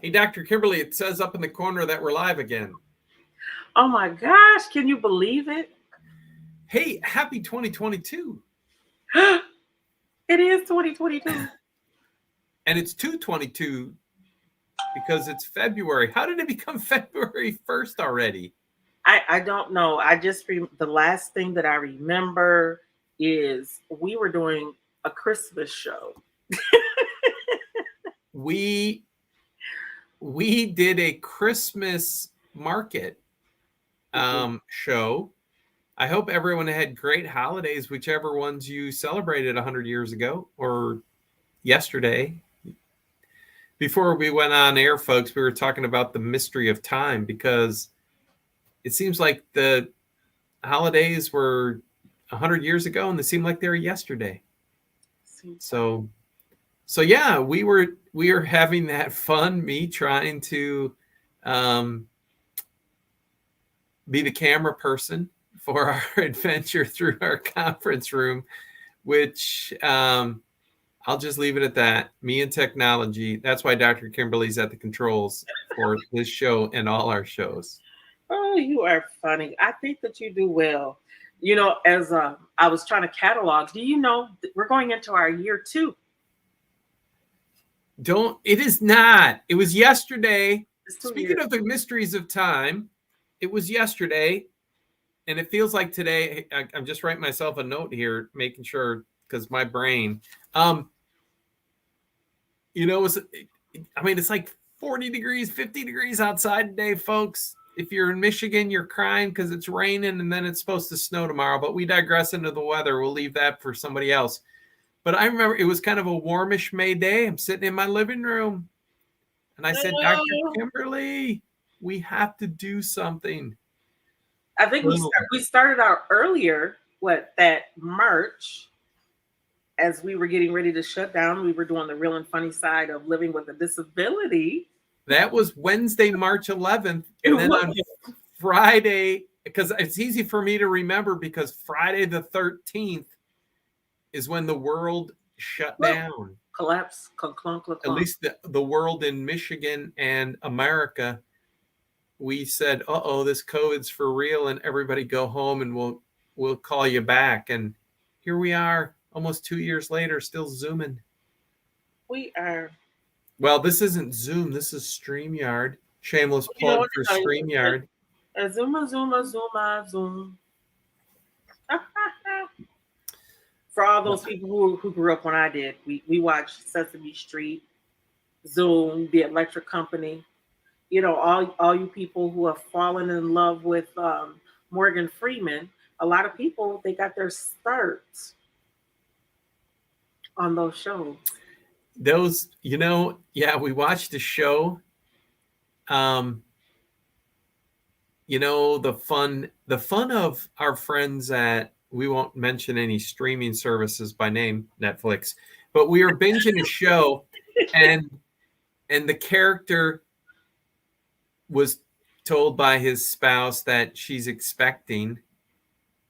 Hey, Dr. Kimberly, it says up in the corner that we're live again. Oh my gosh, can you believe it? Hey, happy 2022. It is 2022. And it's 222 because it's February. How did it become February 1st already? I don't know. The last thing that I remember is we were doing a Christmas show. We did a Christmas market show. I hope everyone had great holidays, whichever ones you celebrated 100 years ago or yesterday. Before we went on air, folks, we were talking about the mystery of time because it seems like the holidays were 100 years ago and they seem like they were yesterday. So yeah, we were having that fun, me trying to be the camera person for our adventure through our conference room, which I'll just leave it at that. Me and technology. That's why Dr. Kimberly's at the controls for this show and all our shows. Oh, you are funny. I think that you do well. You know, as I was trying to catalog, do you know we're going into our year 2? It is not. It was yesterday. Speaking Years. of the mysteries of time, it was yesterday. And it feels like today. I'm just writing myself a note here, making sure, because my brain, it's like 40 degrees, 50 degrees outside today, folks. If you're in Michigan, you're crying because it's raining and then it's supposed to snow tomorrow. But we digress into the weather. We'll leave that for somebody else. But I remember it was kind of a warmish May day. I'm sitting in my living room and I said, Dr. Kimberly, we have to do something. I think we started out earlier, that March, as we were getting ready to shut down. We were doing the real and funny side of living with a disability. That was Wednesday, March 11th. And then on Friday, because it's easy for me to remember because Friday the 13th is when the world shut down. Collapse. At least the world in Michigan and America. We said, this COVID's for real, and everybody go home and we'll call you back. And here we are, almost 2 years later, still Zooming. We are. Well, this isn't Zoom. This is StreamYard. Shameless plug for StreamYard. Zoom. For all those people who grew up when I did, we watched Sesame Street, Zoom, The Electric Company. You know, all you people who have fallen in love with Morgan Freeman, a lot of people, they got their starts on those shows. Those, we watched the show. The fun of our friends at, we won't mention any streaming services by name, Netflix, but we were binging a show and the character was told by his spouse that she's expecting,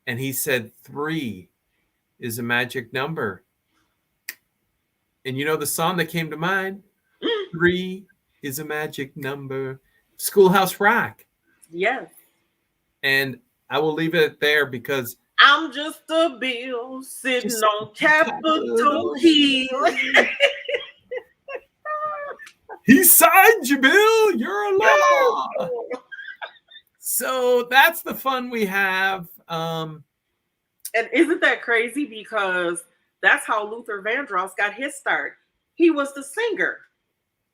and he said 3 is a magic number. And the song that came to mind, 3 is a magic number, Schoolhouse Rock. Yes. And I will leave it there because I'm just a bill sitting on Capitol Hill. He signed you, Bill. You're a law. So that's the fun we have. And isn't that crazy? Because that's how Luther Vandross got his start. He was the singer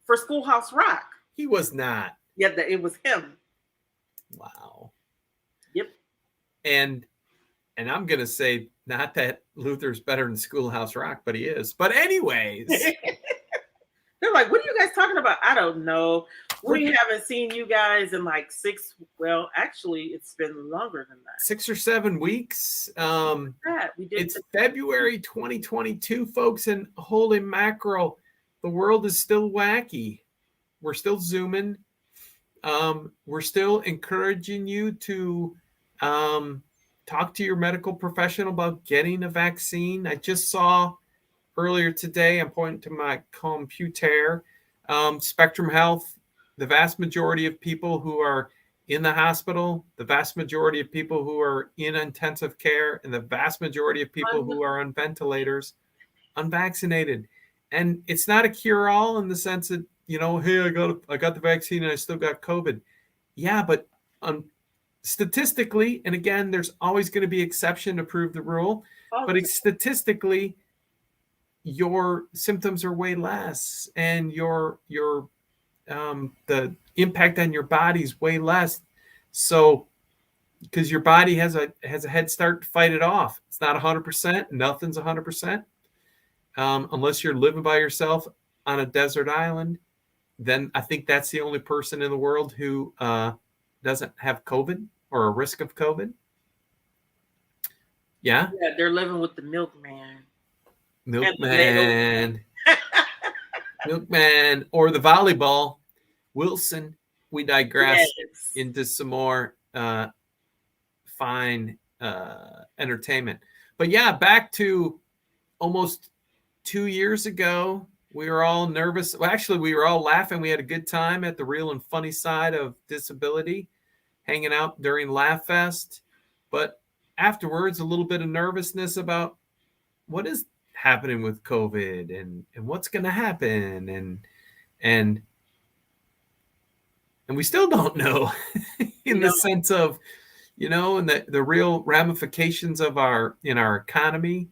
for Schoolhouse Rock. He was not. Yeah, it was him. Wow. Yep. And I'm going to say, not that Luther's better than Schoolhouse Rock, but he is. But anyways. They're like, what are you guys talking about? I don't know. We haven't seen you guys in like 6. Well, actually, it's been longer than that. 6 or 7 weeks. It's February 2022, folks, and holy mackerel, the world is still wacky. We're still Zooming. We're still encouraging you to talk to your medical professional about getting a vaccine. I just saw earlier today, I'm pointing to my computer, Spectrum Health the vast majority of people who are in the hospital, the vast majority of people who are in intensive care, and the vast majority of people who are on ventilators, unvaccinated. And it's not a cure-all in the sense that, hey, I got the vaccine and I still got COVID. Yeah, but statistically, and again, there's always going to be exception to prove the rule, but statistically, your symptoms are way less, and your the impact on your body is way less. So, because your body has a head start to fight it off. It's not 100%. Nothing's 100%. Unless you're living by yourself on a desert island, then I think that's the only person in the world who doesn't have COVID or a risk of COVID. Yeah, they're living with the milkman. Milkman. Milkman, or the volleyball. Wilson, we digress into some more fine entertainment. But yeah, back to almost 2 years ago, we were all nervous. Well, actually, we were all laughing. We had a good time at the real and funny side of disability, hanging out during Laugh Fest. But afterwards, a little bit of nervousness about what is happening with COVID and what's going to happen. And we still don't know in the sense of, and the real ramifications of our economy.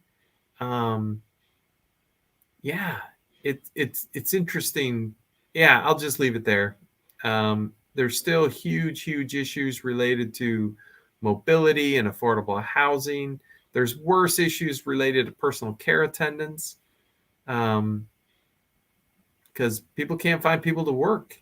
Yeah, it's interesting. Yeah, I'll just leave it there. There's still huge issues related to mobility and affordable housing. There's worse issues related to personal care attendants, because people can't find people to work.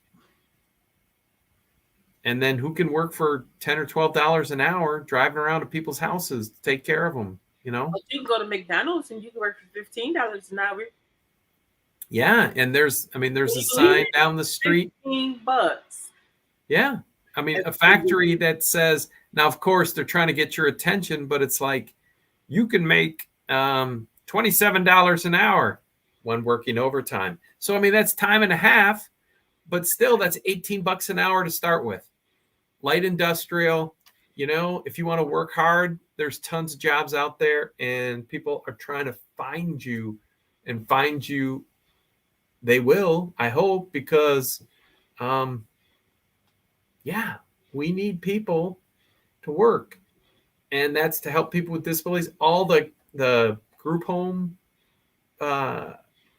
And then who can work for $10 or $12 an hour driving around to people's houses to take care of them, But you can go to McDonald's and you can work for $15 an hour. Yeah, and there's a sign down the street. $15. Yeah. I mean, a factory that says, now, of course, they're trying to get your attention, but it's like, you can make $27 an hour when working overtime. So, I mean, that's time and a half, but still, that's $18 an hour to start with. Light industrial, if you want to work hard, there's tons of jobs out there, and people are trying to find you. They will, I hope, because, we need people to work, and that's to help people with disabilities. All the group home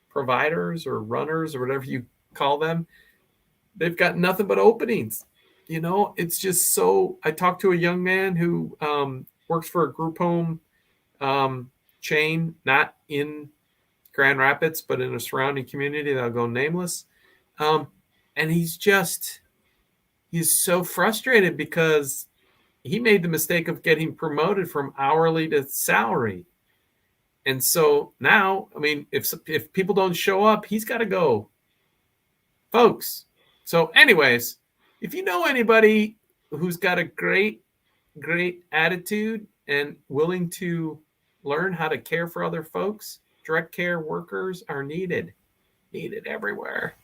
providers or runners or whatever you call them, they've got nothing but openings. It's just so. I talked to a young man who works for a group home chain, not in Grand Rapids, but in a surrounding community that'll go nameless. And he's so frustrated because he made the mistake of getting promoted from hourly to salary. And so now, I mean, if people don't show up, he's got to go, folks. So anyways, if you know anybody who's got a great attitude and willing to learn how to care for other folks, direct care workers are needed everywhere.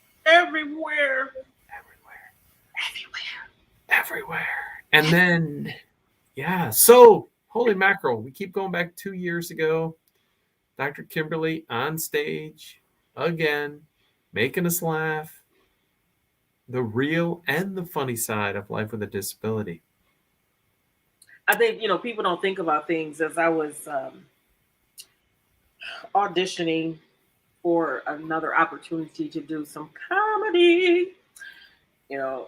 And then, yeah, so holy mackerel, we keep going back 2 years ago. Dr. Kimberly on stage again, making us laugh. The real and the funny side of life with a disability. I think, people don't think about things. As I was auditioning for another opportunity to do some comedy, I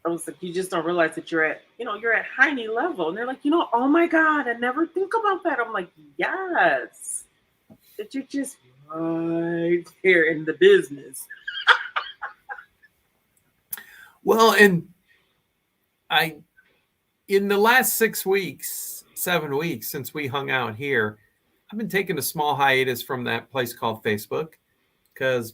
was like, you just don't realize that you're at Heine level. And they're like, oh my God, I never think about that. I'm like, yes, that you're just right here in the business. Well, and in the last 7 weeks since we hung out here, I've been taking a small hiatus from that place called Facebook, because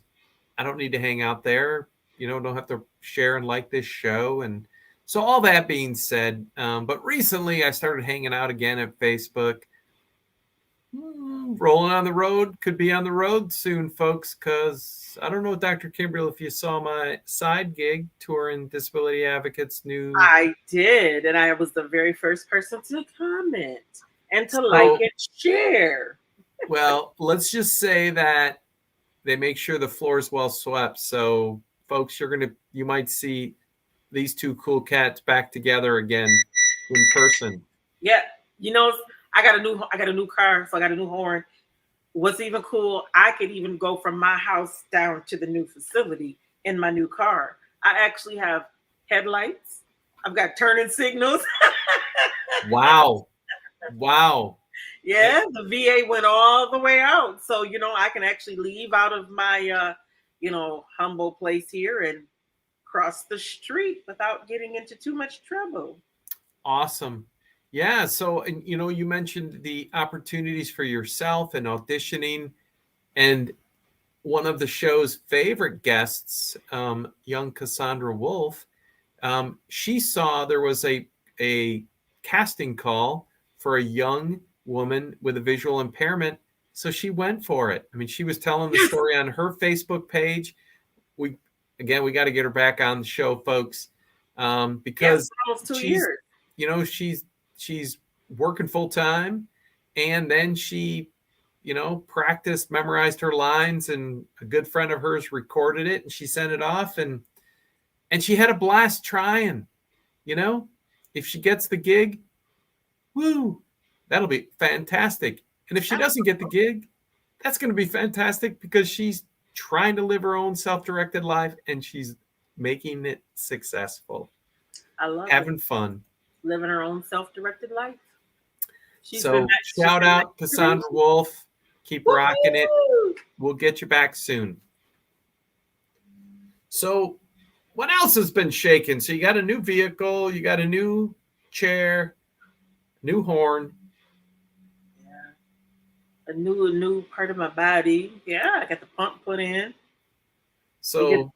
I don't need to hang out there. Don't have to share and like this show. And so all that being said, but recently I started hanging out again at Facebook. Rolling on the road, could be on the road soon, folks, because I don't know, Dr. Kimberly, if you saw my side gig touring Disability Advocates new. I did, and I was the very first person to comment and to like So, and share. well, let's just say that they make sure the floor is well swept. So, folks, you might see these two cool cats back together again in person. Yeah, you know, I got a new car, so I got a new horn. What's even cool, I could even go from my house down to the new facility in my new car. I actually have headlights. I've got turning signals. Wow. Wow. Yeah, the VA went all the way out. So, I can actually leave out of my humble place here and cross the street without getting into too much trouble. Awesome. Yeah. So, and you mentioned the opportunities for yourself and auditioning. And one of the show's favorite guests, young Cassandra Wolf, she saw there was a casting call for a young woman with a visual impairment. So she went for it. I mean, she was telling the story on her Facebook page. We got to get her back on the show, folks, because Almost 2 years. she's working full time, and then she practiced, memorized her lines, and a good friend of hers recorded it, and she sent it off, and she had a blast trying. If she gets the gig, woo, that'll be fantastic. And if she doesn't get the gig, that's going to be fantastic because she's trying to live her own self-directed life and she's making it successful. I love having fun. Living her own self-directed life. So shout out Cassandra Wolf. Keep rocking it. We'll get you back soon. So what else has been shaking? So you got a new vehicle, you got a new chair, new horn. Yeah. A new part of my body. Yeah, I got the pump put in. So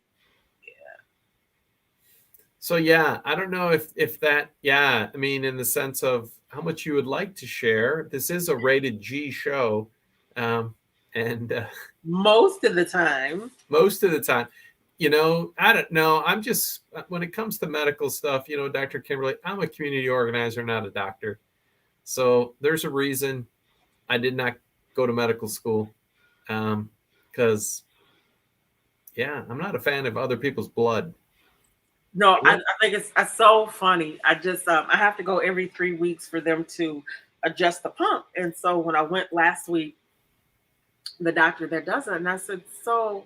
yeah, I don't know if that, I mean, in the sense of how much you would like to share. This is a rated G show. And most of the time, I don't know. I'm just, when it comes to medical stuff, Dr. Kimberly, I'm a community organizer, not a doctor. So there's a reason I did not go to medical school. Because, I'm not a fan of other people's blood. No, I think it's so funny. I just I have to go every 3 weeks for them to adjust the pump. And so when I went last week, the doctor that does it, and I said, so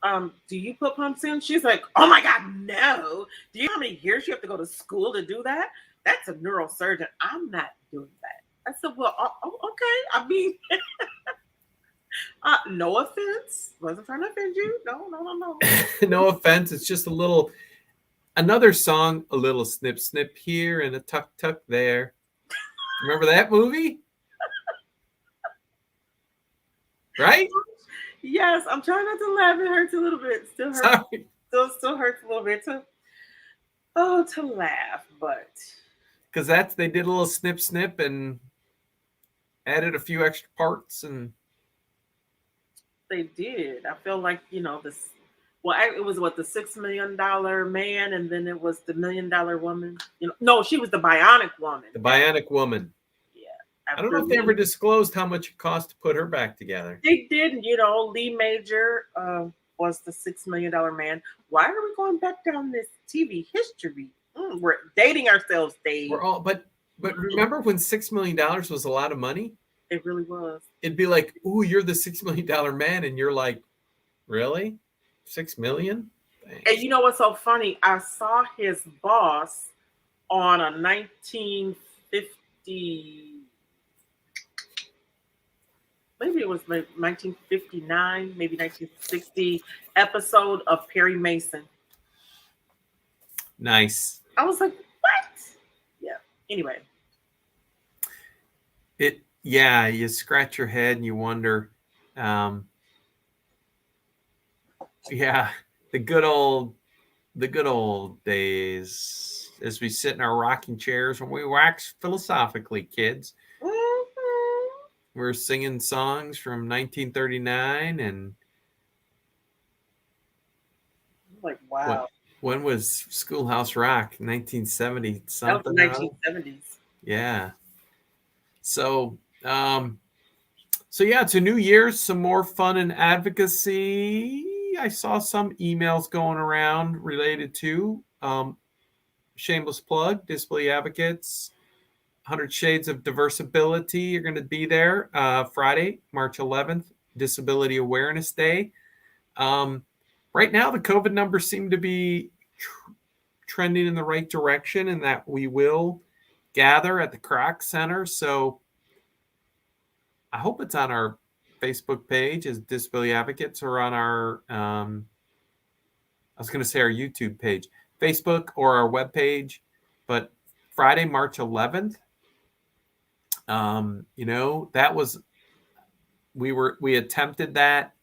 do you put pumps in? She's like, oh my God, no. Do you know how many years you have to go to school to do that? That's a neurosurgeon. I'm not doing that. I said, well, okay. I mean, no offense. Wasn't trying to offend you. No. No offense. It's just another song, a little snip, snip here and a tuck, tuck there. Remember that movie? Right? Yes, I'm trying not to laugh. It hurts a little bit. Still hurts. Sorry. Still hurts a little bit to laugh, but because they did a little snip, snip and added a few extra parts, and they did. I feel like this. Well, it was the $6 million man, and then it was the $1 million woman. No, she was the bionic woman. The bionic woman. Yeah, I don't know if they ever disclosed how much it cost to put her back together. They did. Lee Major was the $6 million man. Why are we going back down this TV history? We're dating ourselves, Dave. We're all, but remember when $6 million was a lot of money? It really was. It'd be like, ooh, you're the $6 million man, and you're like, really? 6 million? Thanks. And you know what's so funny? I saw his boss on a 1950, maybe it was like 1959, maybe 1960 episode of Perry Mason. Nice. I was like, what? Yeah. Anyway. You scratch your head and you wonder, the good old days as we sit in our rocking chairs and we wax philosophically, kids. Mm-hmm. we're singing songs from 1939 and Like, what? wow. When was Schoolhouse Rock? 1970 That was the something or other? 1970s. Yeah. So, so yeah, it's a new year, some more fun and advocacy. I saw some emails going around related to shameless plug, disability advocates, 100 Shades of Diversibility. You're going to be there Friday, March 11th, Disability Awareness Day. Right now, the COVID numbers seem to be trending in the right direction, and that we will gather at the Kroc Center. So I hope it's on our Facebook page as Disability Advocates or on our, I was going to say our YouTube page, Facebook or our webpage. But Friday, March 11th, that was, we attempted that.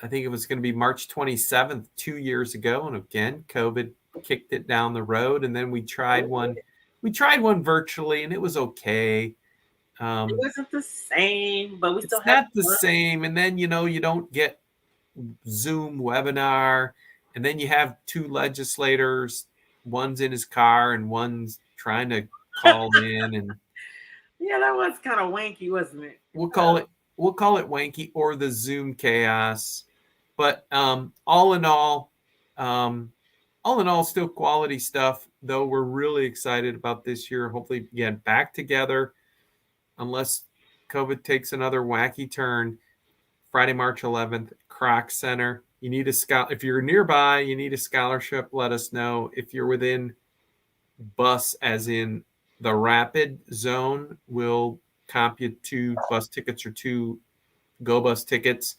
I think it was going to be March 27th, 2 years ago. And again, COVID kicked it down the road. And then we tried one. We tried one virtually, and it was okay. It wasn't the same, but we still It's had not the fun. same. And then, you don't get Zoom webinar. And then you have two legislators, one's in his car and one's trying to call in. And Yeah, that was kind of wanky, wasn't it? we'll call it wanky or the Zoom chaos. But all in all, still quality stuff. Though we're really excited about this year. Hopefully, again, back together, unless COVID takes another wacky turn. Friday, March 11th, Kroc Center. You need if you're nearby, you need a scholarship. Let us know. If you're within bus, as in the rapid zone, we'll comp you 2 bus tickets or 2 Go Bus tickets.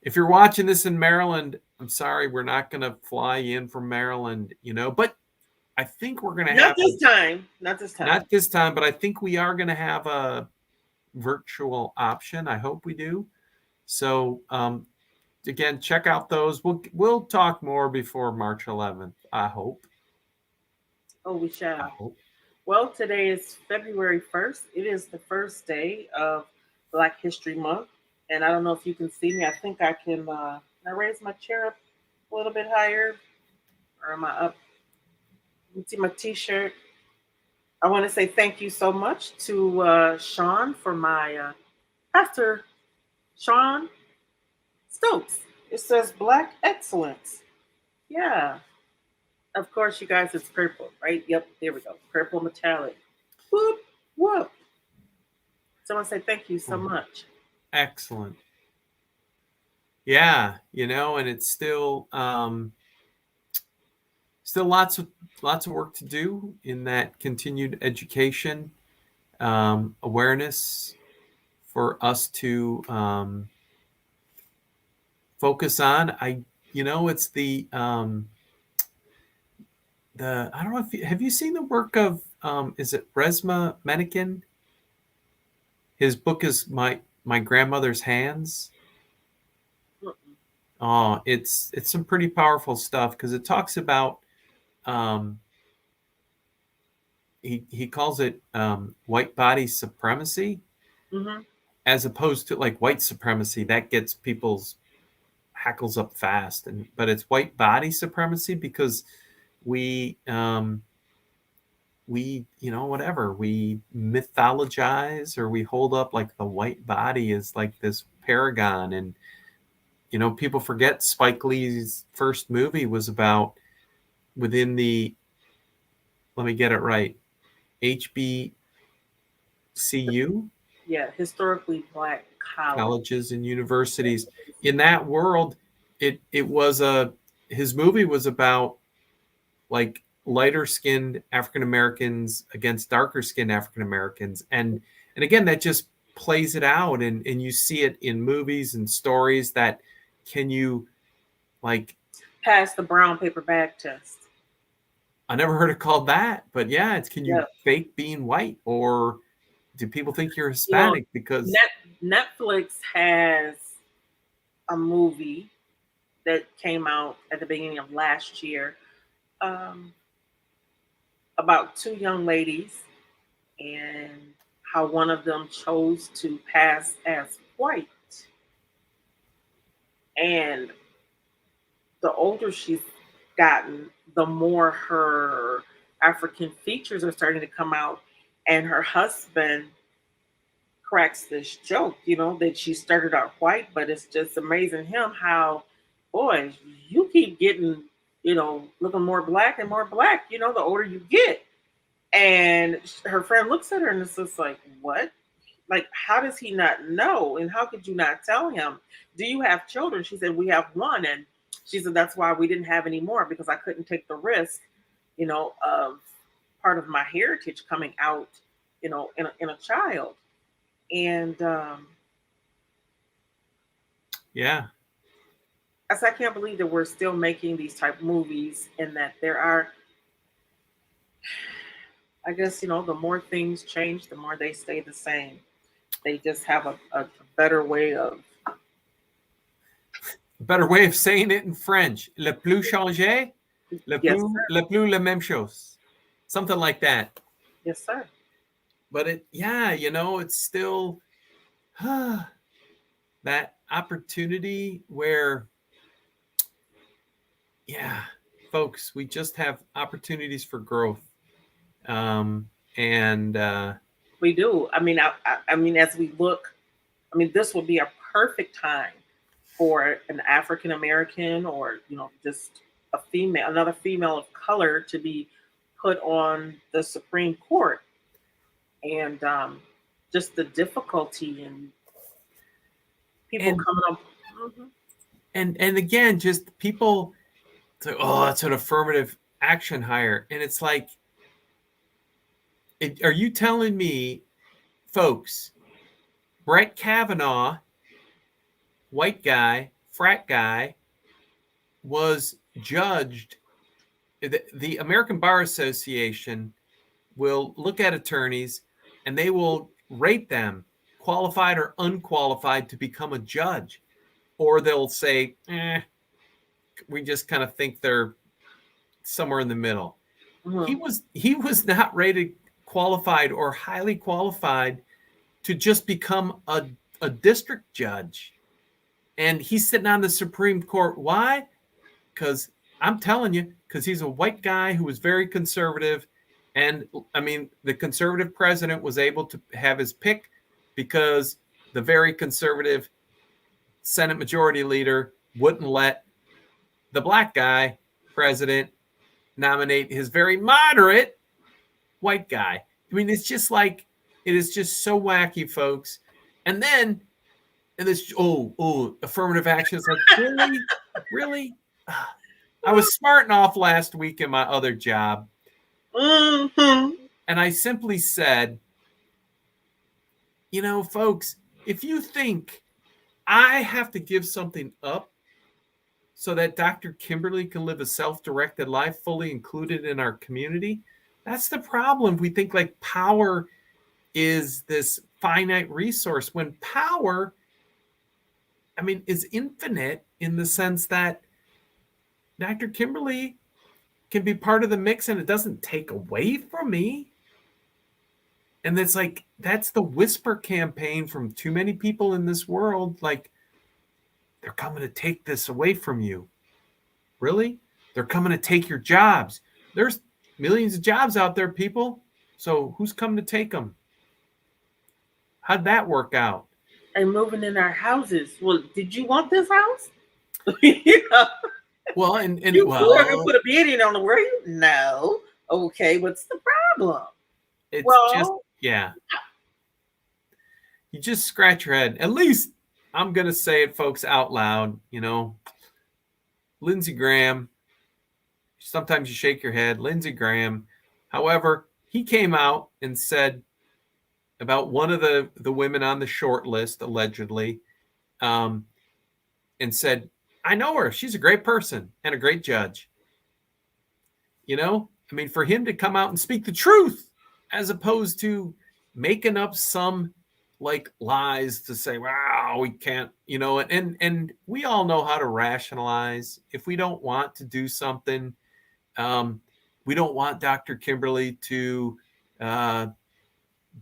If you're watching this in Maryland, I'm sorry, we're not going to fly you in from Maryland, but I think we're going to have Not this time. Not this time. not this time, but I think we are going to have a virtual option. I hope we do. So, again, check out those. We'll talk more before March 11th. I hope. Oh, we I shall. hope. Well, today is February 1st. It is the first day of Black History Month. And I don't know if you can see me. I think I can raise my chair up a little bit higher. Or am I up? You can see my t-shirt. I want to say thank you so much to Sean for my Pastor Sean Stokes. It says Black Excellence. Yeah. Of course, you guys, it's purple, right? Yep, there we go. Purple metallic. Whoop, whoop. So I want to say thank you so much. Excellent. Yeah, and it's still lots of work to do in that continued education, awareness for us to focus on. It's the I don't know if have you seen the work of is it Resma Menikin? His book is my grandmother's hands. Oh, it's some pretty powerful stuff because it talks about he calls it white body supremacy, as opposed to like white supremacy that gets people's hackles up fast, but it's white body supremacy because we whatever, we mythologize or we hold up like the white body is like this paragon. And people forget Spike Lee's first movie was about, within the, let me get it right, HBCU, Yeah, historically Black colleges and universities. In that world, it was his movie was about like lighter skinned African Americans against darker skinned African Americans. And again, that just plays it out, and you see it in movies and stories that can you like pass the brown paper bag test. I never heard it called that, but yeah, it's can you fake being white, or do people think you're Hispanic because Netflix has a movie that came out at the beginning of last year about 2 young ladies and how one of them chose to pass as white. And the older she's gotten, the more her African features are starting to come out. And her husband cracks this joke, that she started out white, but it's just amazing him how, boy, you keep getting, looking more black and more black, the older you get. And her friend looks at her and it's just like, what? Like, how does he not know? And how could you not tell him? Do you have children? She said, we have one. And she said, that's why we didn't have any more, because I couldn't take the risk, of part of my heritage coming out, in a child. And Yeah. I can't believe that we're still making these type of movies, and that there are, I guess, the more things change, the more they stay the same. They just have a better way of. A better way of saying it in French. Le plus changé, Yes, sir. le plus la même chose. Something like that. Yes, sir. But it's still that opportunity where, folks, we just have opportunities for growth. And we do. I mean, as we look, this would be a perfect time for an African American, or just another female of color, to be put on the Supreme Court. And just the difficulty and people coming up. Mm-hmm. And again, just people say, oh, it's an affirmative action hire. And it's like, are you telling me, folks, Brett Kavanaugh, white guy, frat guy, was judged? The American Bar Association will look at attorneys and they will rate them qualified or unqualified to become a judge. Or they'll say, we just kind of think they're somewhere in the middle. Mm-hmm. He was not rated qualified or highly qualified to just become a district judge. And he's sitting on the Supreme Court. Why? Because I'm telling you, because he's a white guy who was very conservative. And the conservative president was able to have his pick because the very conservative Senate Majority Leader wouldn't let the black guy president nominate his very moderate white guy. It's just like, it is just so wacky, folks. And then, this, affirmative action. It's like, really? I was smarting off last week in my other job. Mm-hmm. And I simply said, folks, if you think I have to give something up so that Dr. Kimberly can live a self-directed life fully included in our community, that's the problem. We think like power is this finite resource, when power, is infinite, in the sense that Dr. Kimberly can be part of the mix and it doesn't take away from me. And it's like, that's the whisper campaign from too many people in this world. Like, they're coming to take this away from you. Really? They're coming to take your jobs. There's millions of jobs out there, people. So who's coming to take them? How'd that work out? And moving in our houses. Well, did you want this house? Well, and you put a bid in on the word? No. Okay, what's the problem? It's just, yeah. You just scratch your head. At least I'm going to say it, folks, out loud. Lindsey Graham, sometimes you shake your head. Lindsey Graham, however, he came out and said about one of the women on the short list, allegedly, and said, I know her. She's a great person and a great judge. For him to come out and speak the truth, as opposed to making up some like lies to say, wow, we can't, and we all know how to rationalize. If we don't want to do something, we don't want Dr. Kimberly to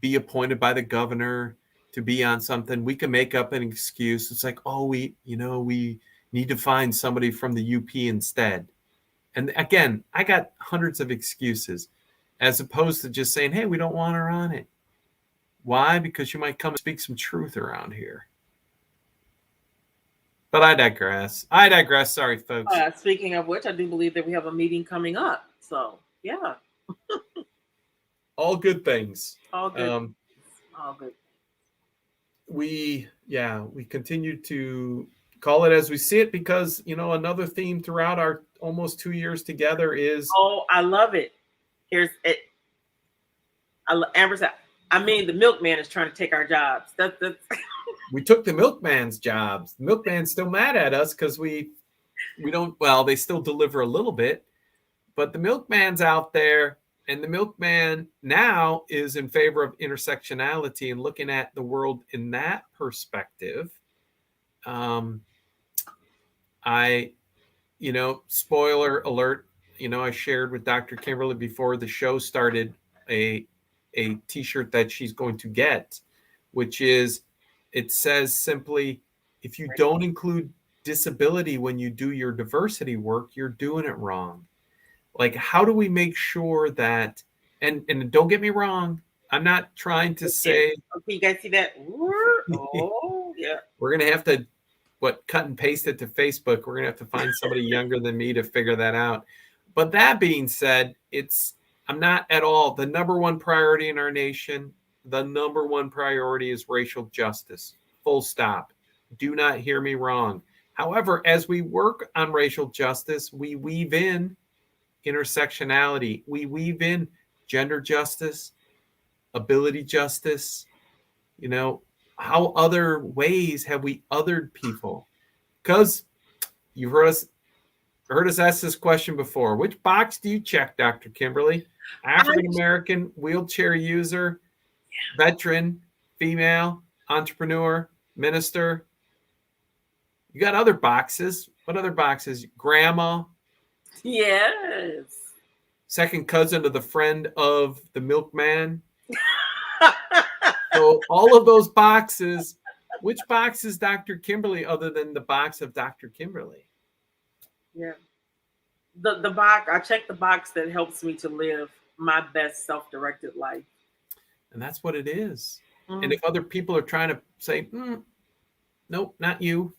be appointed by the governor to be on something, we can make up an excuse. It's like, oh, we need to find somebody from the UP instead. And again, I got hundreds of excuses, as opposed to just saying, hey, we don't want her on it. Why? Because you might come and speak some truth around here. But I digress. Sorry, folks. Speaking of which, I do believe that we have a meeting coming up. So, yeah. All good things. All good. All good. We continue to call it as we see it, because, another theme throughout our almost 2 years together is... Oh, I love it. Here's it. Amber said, I mean, the milkman is trying to take our jobs. That's We took the milkman's jobs. The milkman's still mad at us because we don't, well, they still deliver a little bit, but the milkman's out there, and the milkman now is in favor of intersectionality and looking at the world in that perspective. Spoiler alert, I shared with Dr. Kimberly before the show started a t-shirt that she's going to get, which is, it says simply, if you don't include disability when you do your diversity work, you're doing it wrong. Like, how do we make sure that, and don't get me wrong, I'm not trying to say... Okay, you guys see that? Oh, yeah. We're going to have to, cut and paste it to Facebook. We're going to have to find somebody younger than me to figure that out. But that being said, I'm not at all, the number one priority in our nation, the number one priority is racial justice. Full stop. Do not hear me wrong. However, as we work on racial justice, we weave in intersectionality. We weave in gender justice, ability justice. How other ways have we othered people? Because you've heard us ask this question before. Which box do you check, Dr. Kimberly? African American, wheelchair user, veteran, female, entrepreneur, minister. You got other boxes. What other boxes? Grandma. Yes. Second cousin to the friend of the milkman. So all of those boxes, which box is Dr. Kimberly other than the box of Dr. Kimberly? Yeah. The box, I check the box that helps me to live my best self-directed life. And that's what it is. Mm-hmm. And if other people are trying to say, nope, not you.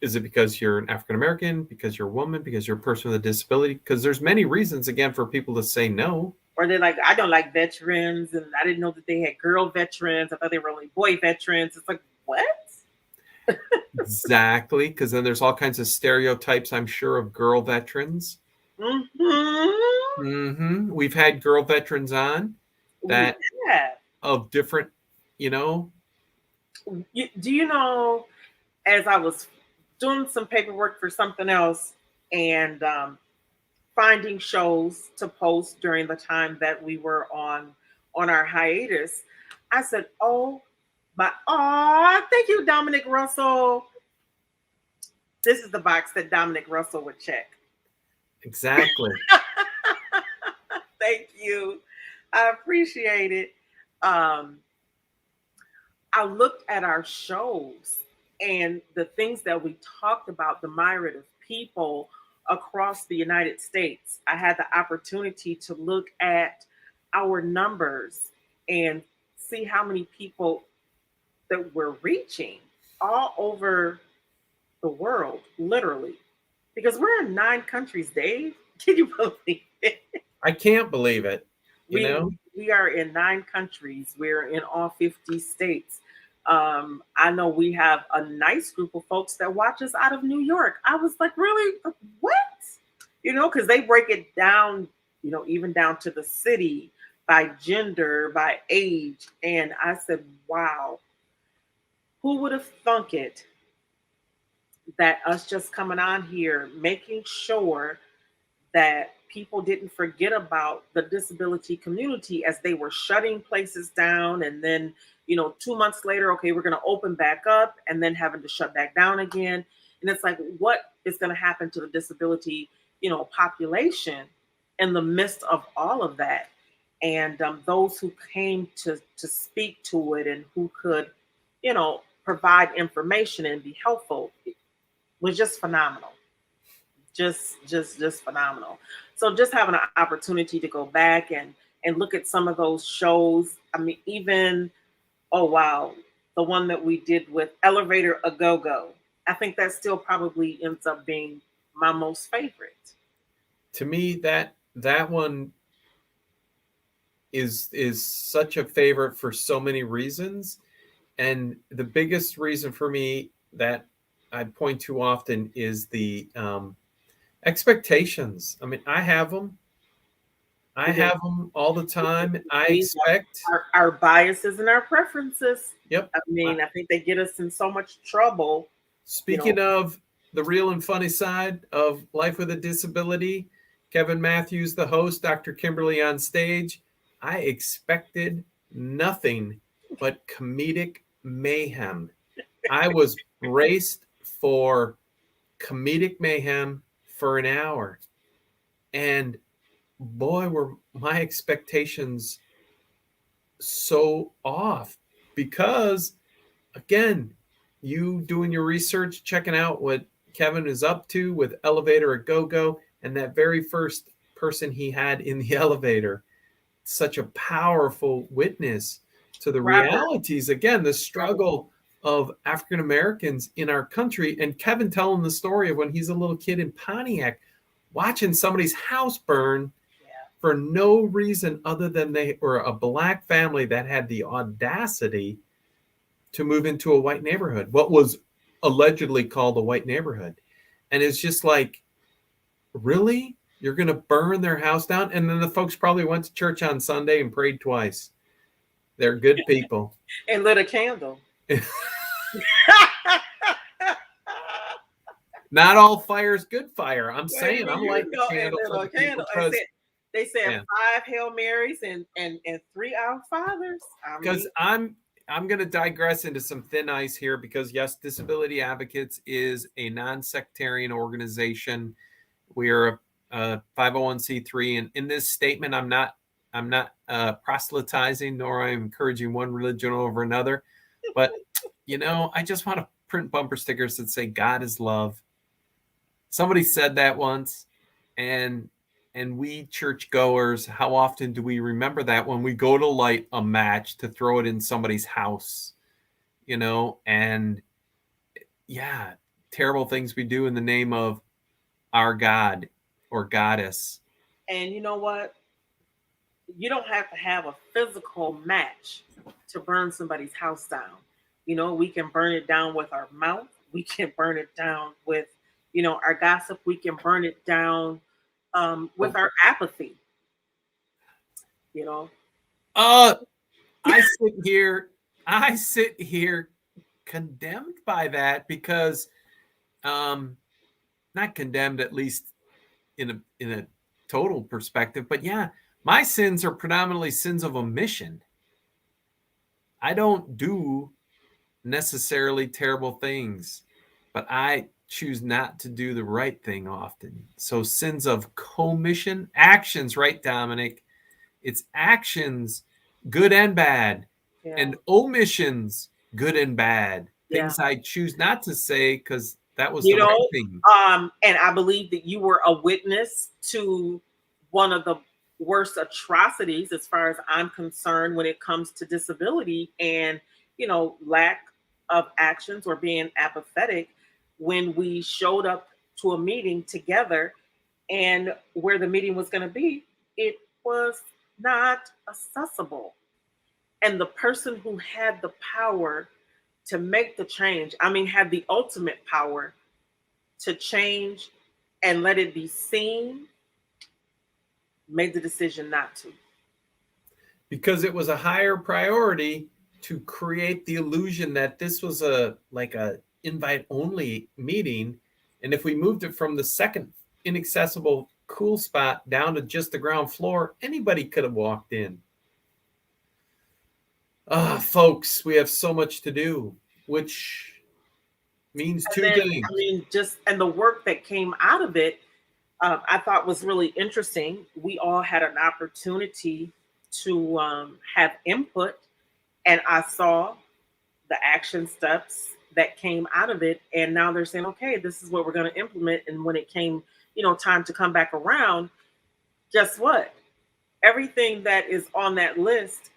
Is it because you're an African American, because you're a woman, because you're a person with a disability? Because there's many reasons, again, for people to say no. Or they're like, I don't like veterans, and I didn't know that they had girl veterans. I thought they were only boy veterans. It's like, what? Exactly, because then there's all kinds of stereotypes, I'm sure, of girl veterans. Mm-hmm. Mm-hmm. We've had girl veterans on that of different, Do you know, as I was doing some paperwork for something else and finding shows to post during the time that we were on our hiatus, I said, thank you, Dominic Russell. This is the box that Dominic Russell would check. Exactly. Thank you. I appreciate it. I looked at our shows and the things that we talked about, the myriad of people across the United States. I had the opportunity to look at our numbers and see how many people that we're reaching all over the world, literally. Because we're in 9 countries, Dave. Can you believe it? I can't believe it. We are in 9 countries. We're in all 50 states. I know we have a nice group of folks that watch us out of New York. I was like, really? What? Because they break it down, even down to the city, by gender, by age. And I said, wow, who would have thunk it that us just coming on here, making sure that people didn't forget about the disability community as they were shutting places down, and then 2 months later, okay, we're going to open back up, and then having to shut back down again. And it's like, what is going to happen to the disability population in the midst of all of that? and those who came to speak to it and who could, provide information and be helpful was just phenomenal. Just phenomenal. So just having an opportunity to go back and look at some of those shows. I mean, even, oh wow, the one that we did with Elevator A Go Go. I think that still probably ends up being my most favorite. To me, that one is such a favorite for so many reasons. And the biggest reason for me that I point to often is the expectations. I mean, I have them. I We do. have them all the time. I We have expect. our biases and our preferences. Yep. I mean, I think they get us in so much trouble. You know, Speaking of the real and funny side of life with a disability, Kevin Matthews, the host, Dr. Kimberly on stage, I expected nothing but comedic mayhem. I was braced for comedic mayhem for an hour. And boy, were my expectations so off because, again, you doing your research, checking out what Kevin is up to with Elevator A Go Go, and that very first person he had in the elevator, such a powerful witness to the Robert, realities, again, the Robert. struggle of African Americans in our country. And Kevin telling the story of when he's a little kid in Pontiac, watching somebody's house burn for no reason other than they were a black family that had the audacity to move into a white neighborhood, what was allegedly called a white neighborhood. And it's just like, really? You're going to burn their house down? And then the folks probably went to church on Sunday and prayed twice. They're good people. And lit a candle. Not all fire's good fire. I'm saying I'm lighting a candle for the people because they said 5 Hail Marys and 3 Our Fathers. Because I'm going to digress into some thin ice here because, yes, Disability Advocates is a non-sectarian organization. We are a 501c3, and in this statement, I'm not proselytizing nor I'm encouraging one religion over another. But I just want to print bumper stickers that say God is love. Somebody said that once, and we churchgoers, how often do we remember that when we go to light a match to throw it in somebody's house? And yeah, terrible things we do in the name of our God or goddess. And you know what? You don't have to have a physical match to burn somebody's house down. We can burn it down with our mouth. We can burn it down with, our gossip. We can burn it down with our apathy. I sit here condemned by that because not condemned, at least in a total perspective, but yeah, my sins are predominantly sins of omission. I don't do necessarily terrible things, but I choose not to do the right thing often. So sins of commission, actions, right, Dominic? It's actions, good and bad, and omissions, good and bad. Things I choose not to say because that was the right thing. And I believe that you were a witness to one of the worst atrocities, as far as I'm concerned, when it comes to disability and lack of actions or being apathetic. When we showed up to a meeting together, and where the meeting was going to be, it was not accessible. And the person who had the power to make the change, had the ultimate power to change and let it be seen, made the decision not to. Because it was a higher priority to create the illusion that this was a invite only meeting. And if we moved it from the second inaccessible cool spot down to just the ground floor, anybody could have walked in. Folks, we have so much to do, which means two things. And the work that came out of it, I thought was really interesting. We all had an opportunity to have input, and I saw the action steps that came out of it, and now they're saying, okay, this is what we're going to implement. And when it came, time to come back around, guess what? Everything that is on that list,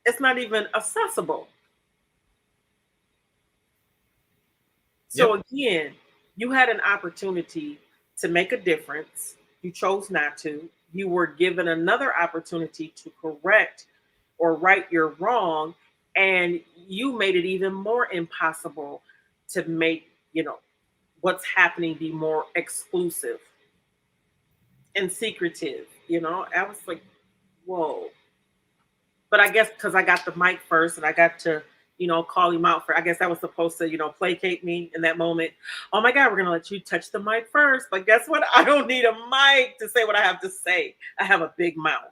it's not even accessible. So Yep. again, you had an opportunity to make a difference. You chose not to. You were given another opportunity to correct or right your wrong, and you made it even more impossible to make, what's happening be more exclusive and secretive. I was like, whoa. But I guess because I got the mic first and I got to, call him out for, I guess that was supposed to, placate me in that moment. Oh my God, we're going to let you touch the mic first. But guess what? I don't need a mic to say what I have to say. I have a big mouth.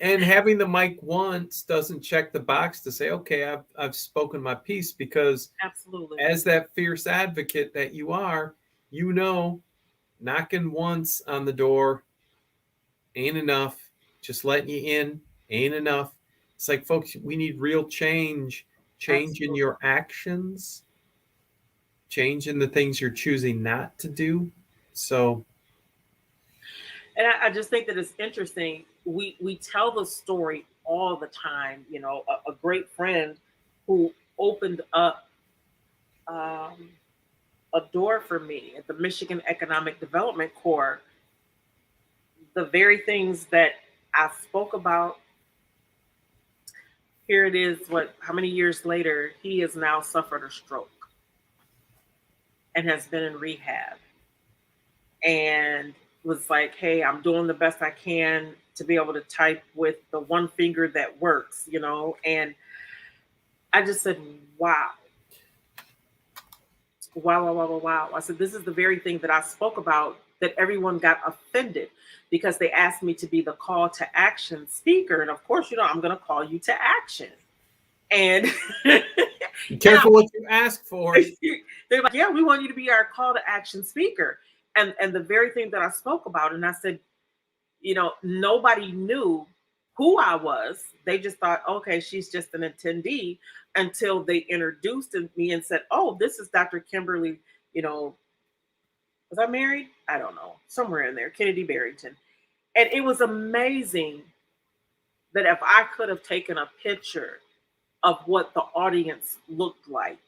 And having the mic once doesn't check the box to say, okay, I've spoken my piece, because Absolutely. as that fierce advocate that you are, knocking once on the door ain't enough. Just letting you in ain't enough. It's like, folks, we need real change in Absolutely. your actions, change in the things you're choosing not to do. So, And I just think that it's interesting. We tell the story all the time. A great friend who opened up um, a door for me at the Michigan Economic Development Corps. The very things that I spoke about, here it is. How many years later, he has now suffered a stroke and has been in rehab, and was like, hey, I'm doing the best I can to be able to type with the one finger that works. And I just said, wow, wow, wow, wow, wow, wow. I said, this is the very thing that I spoke about, that everyone got offended because they asked me to be the call to action speaker. And of course, I'm going to call you to action. And be yeah, careful what you ask for. they're like, yeah, we want you to be our call to action speaker. And the very thing that I spoke about, and I said, nobody knew who I was. They just thought, okay, she's just an attendee, until they introduced me and said, oh, this is Dr. Kimberly. You know, was I married? I don't know, somewhere in there, Kennedy Barrington. And it was amazing that if I could have taken a picture of what the audience looked like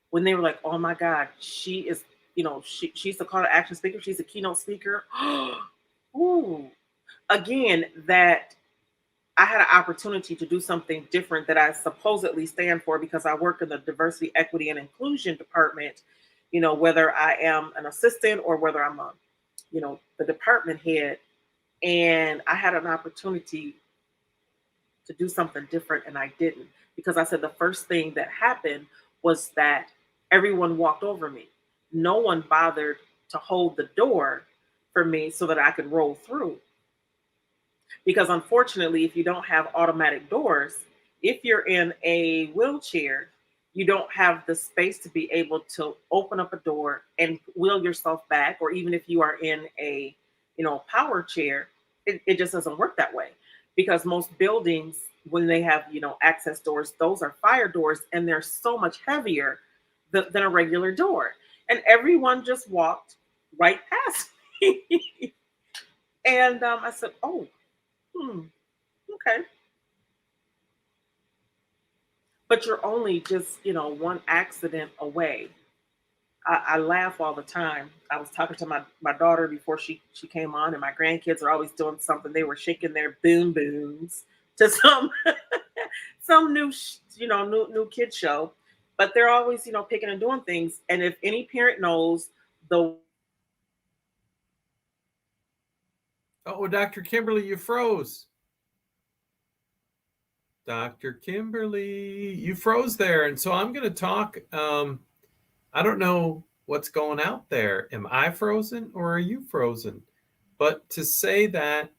when they were like, oh my God, she is, she's the call to action speaker, she's a keynote speaker. Ooh. Again, that I had an opportunity to do something different that I supposedly stand for, because I work in the diversity, equity, and inclusion department, whether I am an assistant or whether I'm the department head. And I had an opportunity to do something different, and I didn't, because I said the first thing that happened was that everyone walked over me. No one bothered to hold the door for me so that I could roll through. Because unfortunately, if you don't have automatic doors, if you're in a wheelchair, you don't have the space to be able to open up a door and wheel yourself back. Or even if you are in a, power chair, it just doesn't work that way. Because most buildings, when they have, access doors, those are fire doors, and they're so much heavier than a regular door. And everyone just walked right past me. And I said, oh, okay. But you're only just, one accident away. I laugh all the time. I was talking to my daughter before she came on, and my grandkids are always doing something. They were shaking their boom booms to some some new new kid show, but they're always picking and doing things. And if any parent knows the Oh, Dr. Kimberly, you froze. Dr. Kimberly, you froze there. And so I'm going to talk. I don't know what's going out there. Am I frozen or are you frozen? But to say that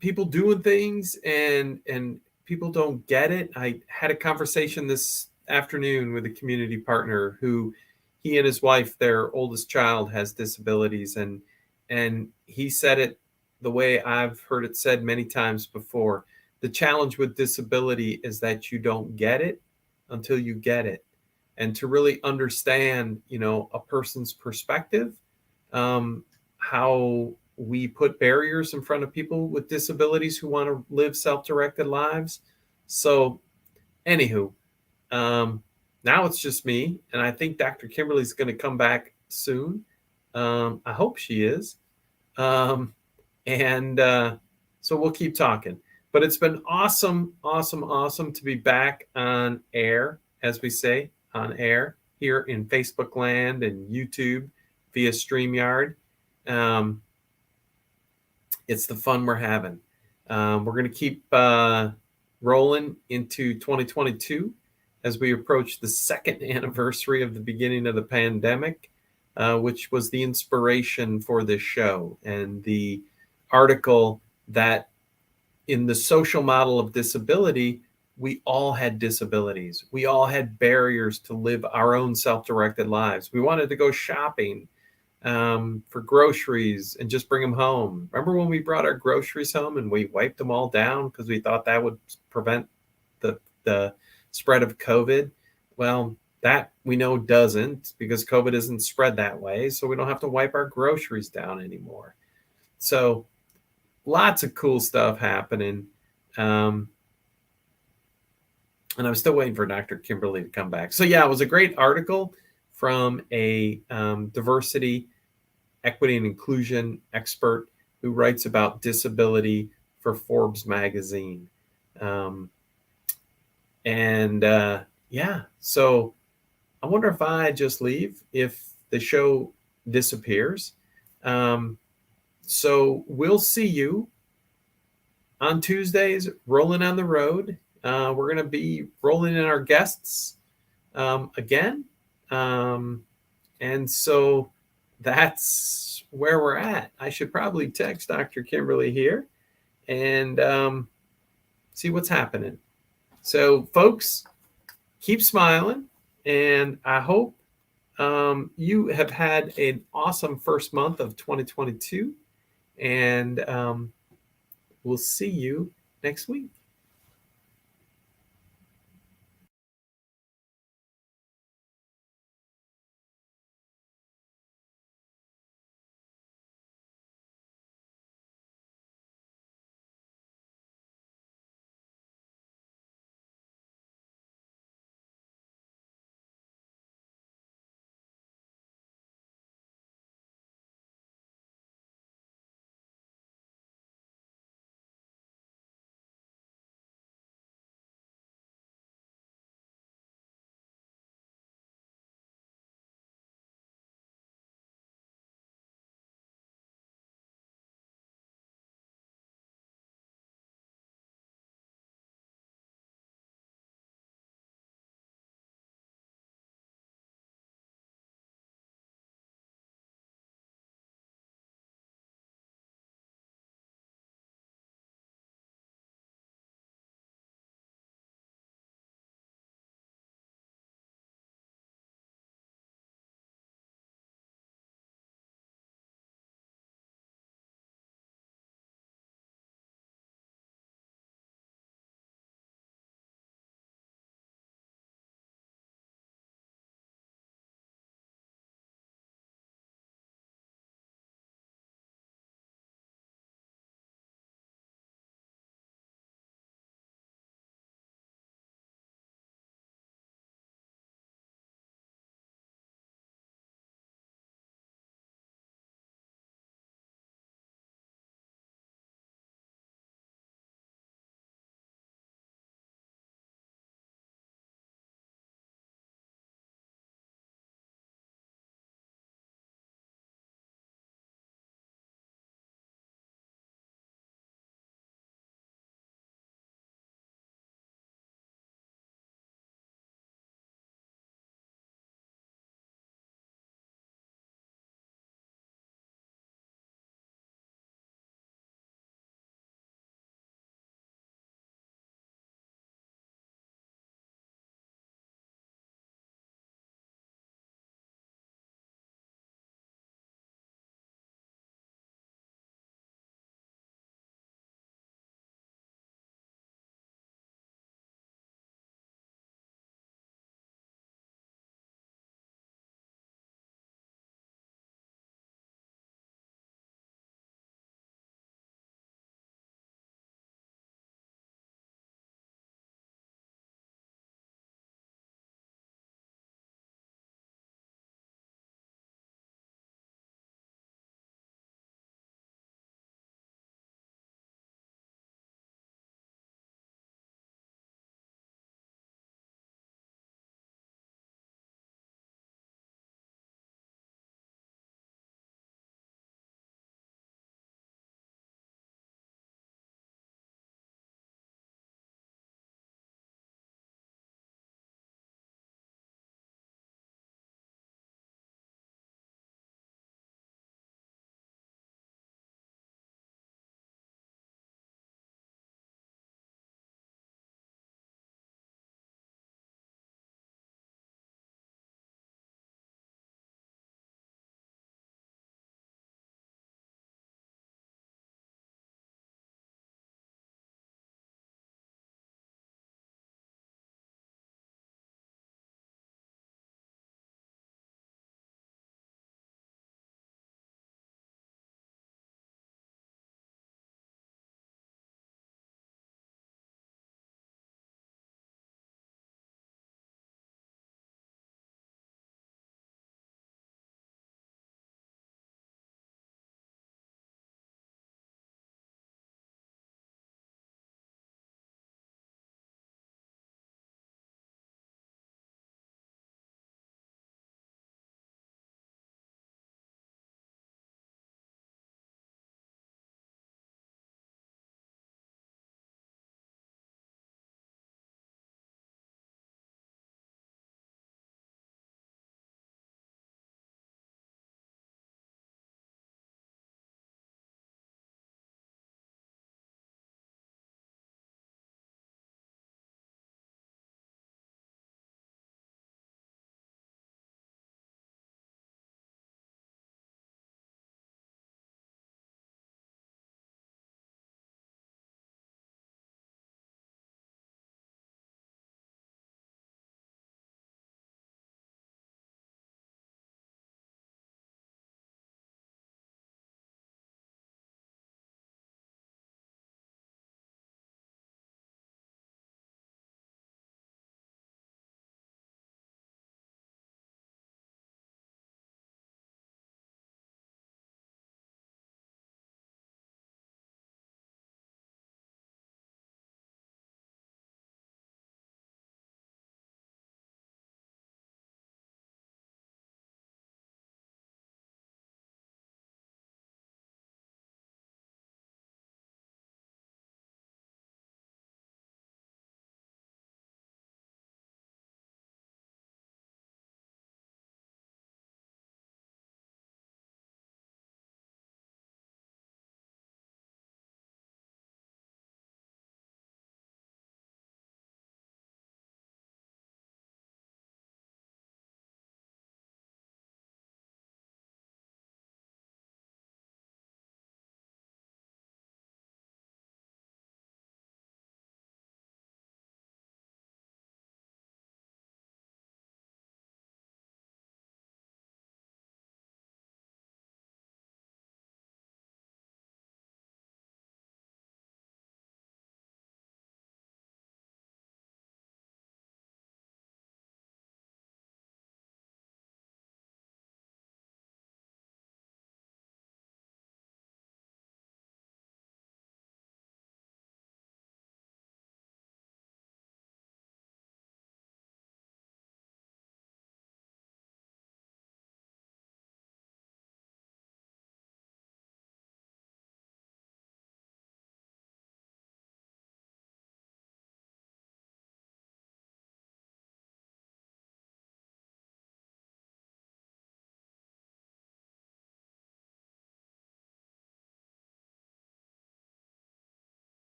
people doing things and people don't get it. I had a conversation this afternoon with a community partner who, he and his wife, their oldest child has disabilities, and he said it the way I've heard it said many times before, the challenge with disability is that you don't get it until you get it. And to really understand, a person's perspective, how we put barriers in front of people with disabilities who want to live self-directed lives. So, anywho, um, now it's just me, and I think Dr. Kimberly's going to come back soon. I hope she is. And so we'll keep talking. But it's been awesome, awesome, awesome to be back on air, as we say, on air here in Facebook land and YouTube via StreamYard. It's the fun we're having. We're going to keep rolling into 2022 as we approach the second anniversary of the beginning of the pandemic, which was the inspiration for this show and the article that in the social model of disability, we all had disabilities. We all had barriers to live our own self-directed lives. We wanted to go shopping for groceries and just bring them home. Remember when we brought our groceries home and we wiped them all down because we thought that would prevent the spread of COVID? Well, that we know doesn't, because COVID isn't spread that way. So we don't have to wipe our groceries down anymore. So lots of cool stuff happening. And I'm still waiting for Dr. Kimberly to come back. So yeah, it was a great article from a diversity, equity, and inclusion expert who writes about disability for Forbes magazine. Yeah, so I wonder if I just leave, if the show disappears. So we'll see you on Tuesdays, rolling on the road. We're going to be rolling in our guests again. And so that's where we're at. I should probably text Dr. Kimberly here and see what's happening. So, folks, keep smiling. And I hope you have had an awesome first month of 2022. And we'll see you next week.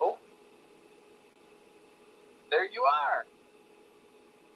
Oh, there you are.